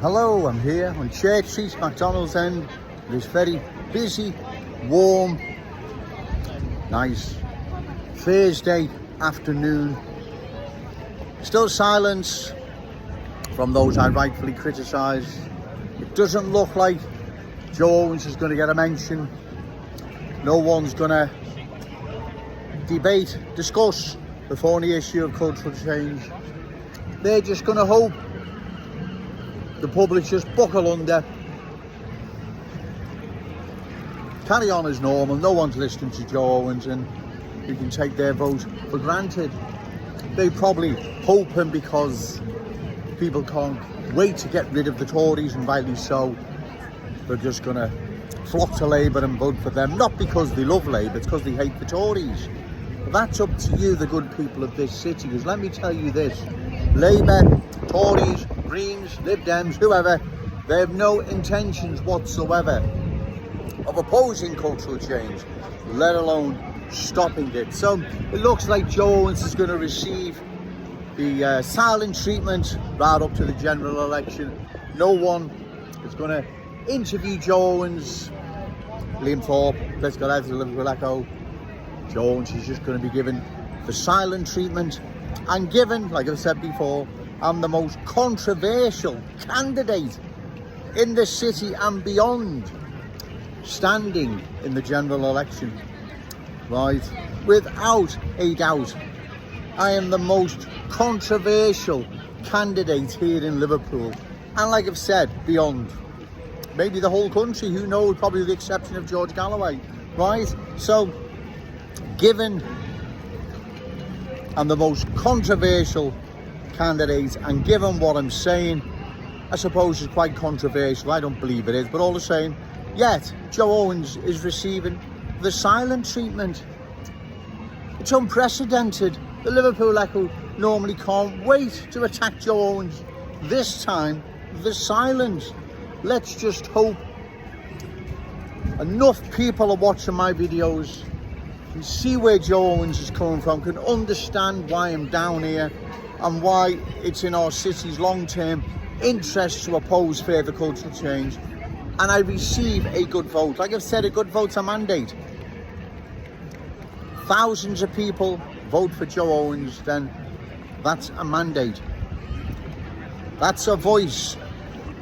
Hello, I'm here on Church Street, McDonald's End. This very busy, warm, nice Thursday afternoon. Still silence from those I rightfully criticise. It doesn't look like Joe Owens is going to get a mention. No one's going to debate, discuss the thorny issue of cultural change. They're just going to hope the public just buckle under, carry on as normal. No one's listening to Joe Owens, and you can take their vote for granted. They probably hoping because people can't wait to get rid of the Tories, and rightly so. They're just going to flock to Labour and vote for them, not because they love Labour, it's because they hate the Tories. But that's up to you, the good people of this city, because let me tell you this: Labour, Tories, Greens, Lib Dems, whoever, they have no intentions whatsoever of opposing cultural change, let alone stopping it. So it looks like Joe Owens is going to receive the silent treatment right up to the general election. No one is going to interview Joe Owens. Liam Thorpe, let's go out to the Liverpool Echo. Joe Owens is just going to be given the silent treatment, and given, like I've said before, I'm the most controversial candidate in the city and beyond standing in the general election, right? Without a doubt, I am the most controversial candidate here in Liverpool, and like I've said, beyond. Maybe the whole country, who knows, probably with the exception of George Galloway, right? So, given I'm the most controversial candidate, and given what I'm saying, I suppose it's quite controversial. I don't believe it is, but all the same, yet Joe Owens is receiving the silent treatment. It's unprecedented. The Liverpool Echo normally can't wait to attack Joe Owens. This time, the silence. Let's just hope enough people are watching my videos, can see where Joe Owens is coming from, can understand why I'm down here, and why it's in our city's long-term interest to oppose further cultural change, and I receive a good vote. Like I've said, a good vote's a mandate. Thousands of people vote for Joe Owens, then that's a mandate. That's a voice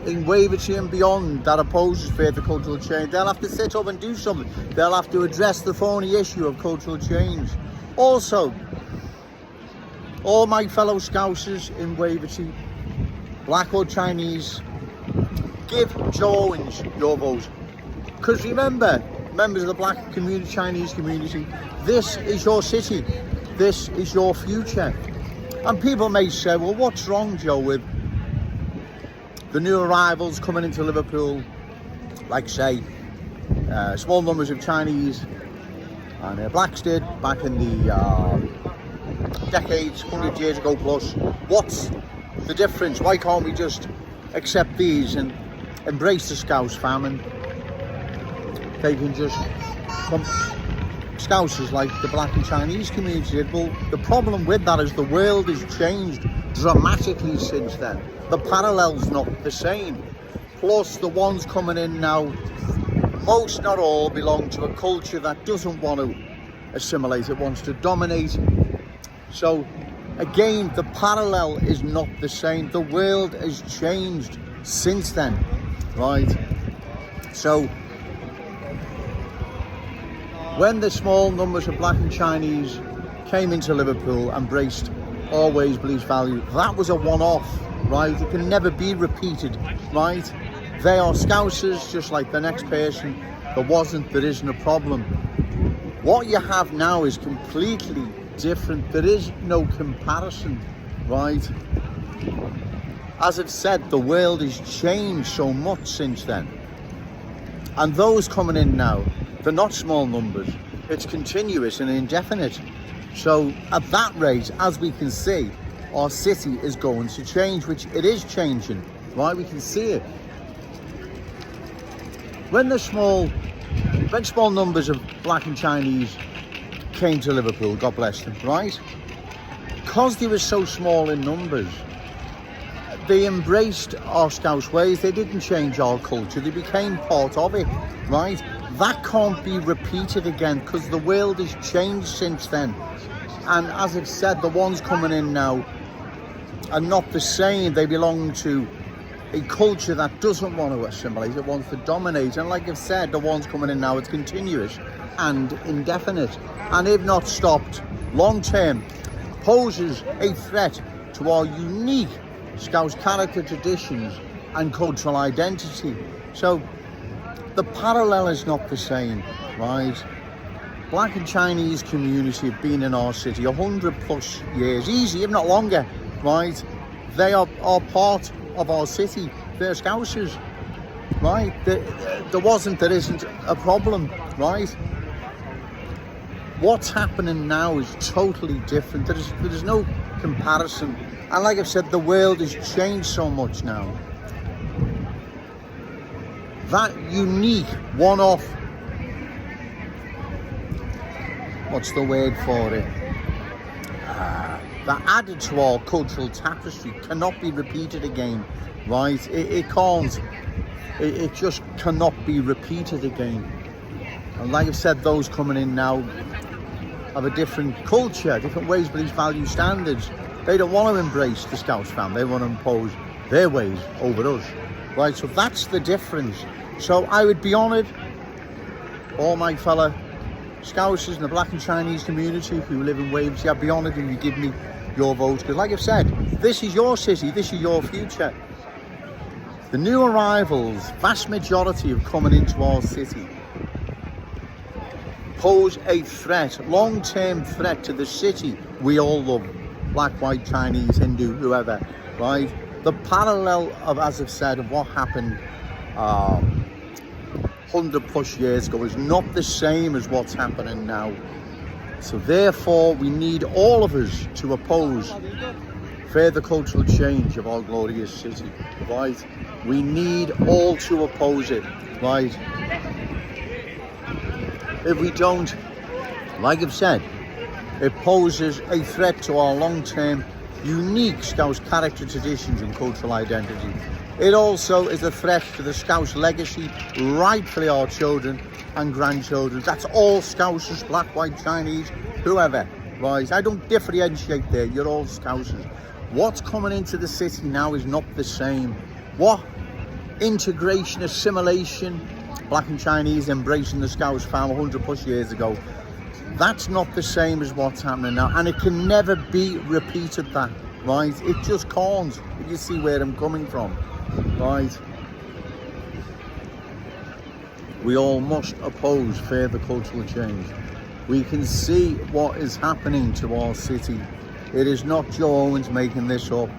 in Wavertree and beyond that opposes further cultural change. They'll have to sit up and do something. They'll have to address the thorny issue of cultural change. Also, all my fellow Scousers in Wavertree, Black or Chinese, give Joe Owens your vote. Because remember, members of the Black community, Chinese community, this is your city. This is your future. And people may say, well, what's wrong, Joe, with the new arrivals coming into Liverpool, like say, small numbers of Chinese and Blacks did back in the decades, 100 years ago plus. What's the difference? Why can't we just accept these and embrace the Scouse famine? They can just come Scousers like the Black and Chinese community did. Well, the problem with that is the world has changed dramatically since then. The parallel's not the same. Plus, the ones coming in now, most not all, belong to a culture that doesn't want to assimilate, it wants to dominate. So again, the parallel is not the same. The world has changed since then, right? So when the small numbers of Black and Chinese came into Liverpool, embraced our ways, beliefs, values, that was a one-off, right? It can never be repeated, right? They are Scousers just like the next person. There wasn't, there isn't a problem. What you have now is completely different. There is no comparison, right? As I've said, the world has changed so much since then. And those coming in now, they're not small numbers. It's continuous and indefinite. So at that rate, as we can see, our city is going to change, which it is changing, right? We can see it. When small numbers of Black and Chinese came to Liverpool, God bless them, right? Because they were so small in numbers, they embraced our Scouse ways. They didn't change our culture. They became part of it, right? That can't be repeated again because the world has changed since then. And as I've said, the ones coming in now are not the same. They belong to a culture that doesn't want to assimilate, it wants to dominate. And like I've said, the ones coming in now, it's continuous and indefinite. And if not stopped long term, poses a threat to our unique Scouse character, traditions and cultural identity. So the parallel is not the same, right? Black and Chinese community have been in our city 100 plus years, easy, if not longer, right? They are part of our city. They're Scousers, right? There isn't a problem, right? What's happening now is totally different. There's no comparison. And like I've said, the world has changed so much now. That unique one-off, what's the word for it? That added to our cultural tapestry cannot be repeated again, right? It can't. It just cannot be repeated again. And like I've said, those coming in now have a different culture, different ways, beliefs, values, standards. They don't want to embrace the Scouse family. They want to impose their ways over us, right? So that's the difference. So I would be honoured, all my fellow Scousers in the Black and Chinese community who live in Waverley, I'd be honoured if you give me your vote, because like I've said, this is your city, this is your future. The new arrivals, vast majority of coming into our city, pose a threat, long-term threat to the city we all love. Black, white, Chinese, Hindu, whoever, right? The parallel of, as I've said, of what happened 100 plus years ago is not the same as what's happening now. So therefore, we need all of us to oppose further cultural change of our glorious city, right? We need all to oppose it, right? If we don't, like I've said, it poses a threat to our long-term, unique Scouse character, traditions and cultural identity. It also is a threat to the Scouse legacy, rightfully our children and grandchildren. That's all Scousers, black, white, Chinese, whoever, right? I don't differentiate there, you're all Scousers. What's coming into the city now is not the same. What integration, assimilation, black and Chinese embracing the Scouse family 100 plus years ago, that's not the same as what's happening now, and it can never be repeated, that, right? It just can't, if you see where I'm coming from, right? We all must oppose further cultural change. We can see what is happening to our city. It is not Joe Owens making this up.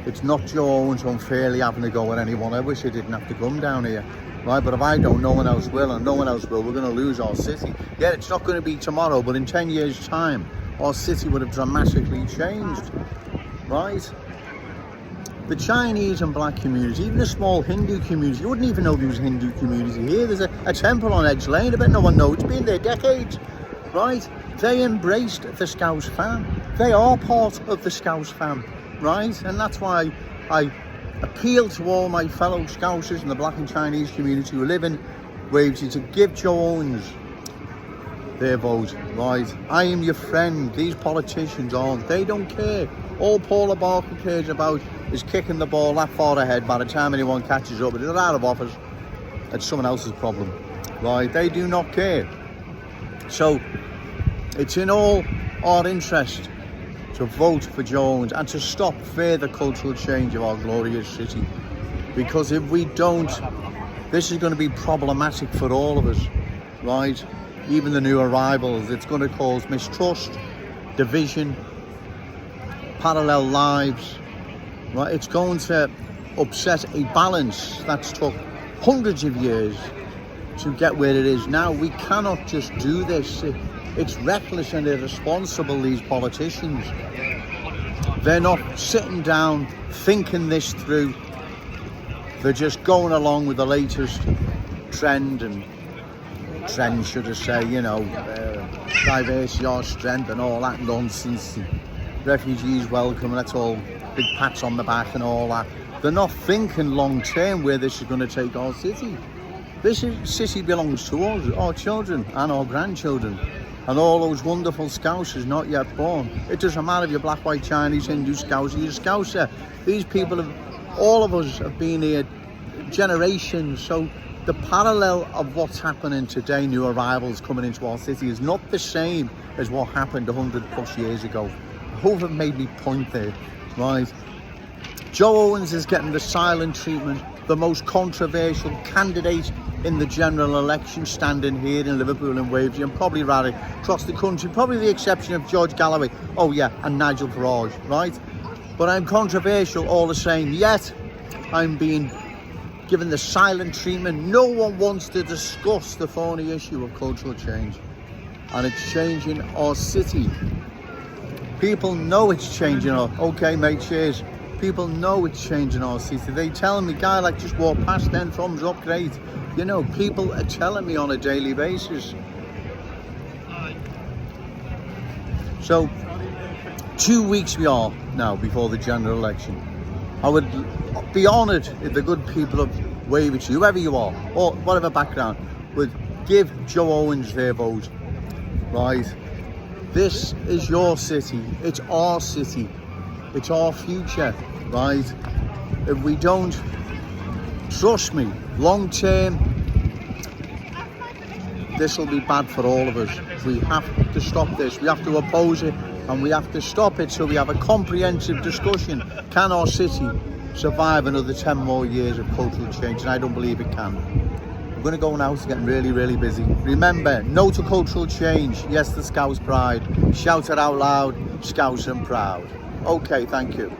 It's not Joe Owens unfairly having to go at anyone. I wish I didn't have to come down here. Right, but if I don't, no one else will, and no one else will, we're going to lose our city. Yeah, it's not going to be tomorrow, but in 10 years' time, our city would have dramatically changed, right? The Chinese and black community, even a small Hindu community, you wouldn't even know there was a Hindu community here. There's a temple on Edge Lane, I bet no one knows, it's been there decades, right? They embraced the Scouse fam. They are part of the Scouse fam, right? And that's why I appeal to all my fellow Scousers in the black and Chinese community who live in Waverley to give Joe Owens their vote, right? I am your friend. These politicians aren't. They don't care. All Paula Barker cares about is kicking the ball that far ahead. By the time anyone catches up, if they're out of office, it's someone else's problem, right? They do not care. So it's in all our interest to vote for Joe Owens and to stop further cultural change of our glorious city. Because if we don't, this is going to be problematic for all of us, right? Even the new arrivals, it's going to cause mistrust, division, parallel lives, right? It's going to upset a balance that's took hundreds of years to get where it is now. We cannot just do this. It's reckless and irresponsible, these politicians. They're not sitting down, thinking this through. They're just going along with the latest trend, should I say, you know, diversity or strength and all that nonsense. And refugees welcome, that's all big pats on the back and all that. They're not thinking long term where this is going to take our city. City belongs to us, our children and our grandchildren, and all those wonderful Scousers not yet born. It doesn't matter if you're black, white, Chinese, Hindu, Scouser, you're Scouser. These people all of us have been here generations, so the parallel of what's happening today, new arrivals coming into our city, is not the same as what happened 100 plus years ago. I hope I've made me point there, right? Joe Owens is getting the silent treatment, the most controversial candidate in the general election, standing here in Liverpool and Waverley, and probably right across the country, probably the exception of George Galloway, oh yeah, and Nigel Farage, right? But I'm controversial all the same, yet I'm being given the silent treatment. No one wants to discuss the thorny issue of cultural change, and it's changing our city. People know it's changing our, okay mate, cheers. People know it's changing our city. They tell me, guy, like, just walk past, then thumbs up, great. You know, people are telling me on a daily basis. So 2 weeks we are now before the general election. I would be honoured if the good people of Waverley, whoever you are, or whatever background, would give Joe Owens their vote, right? This is your city, it's our city, it's our future, right? If we don't, trust me, long term, this will be bad for all of us. We have to stop this, we have to oppose it, and we have to stop it so we have a comprehensive discussion. Can our city survive another 10 more years of cultural change? And I don't believe it can. I'm going to go now, it's getting really, really busy. Remember, no to cultural change. Yes, the Scouse pride. Shout it out loud, Scouse and proud. Okay, thank you.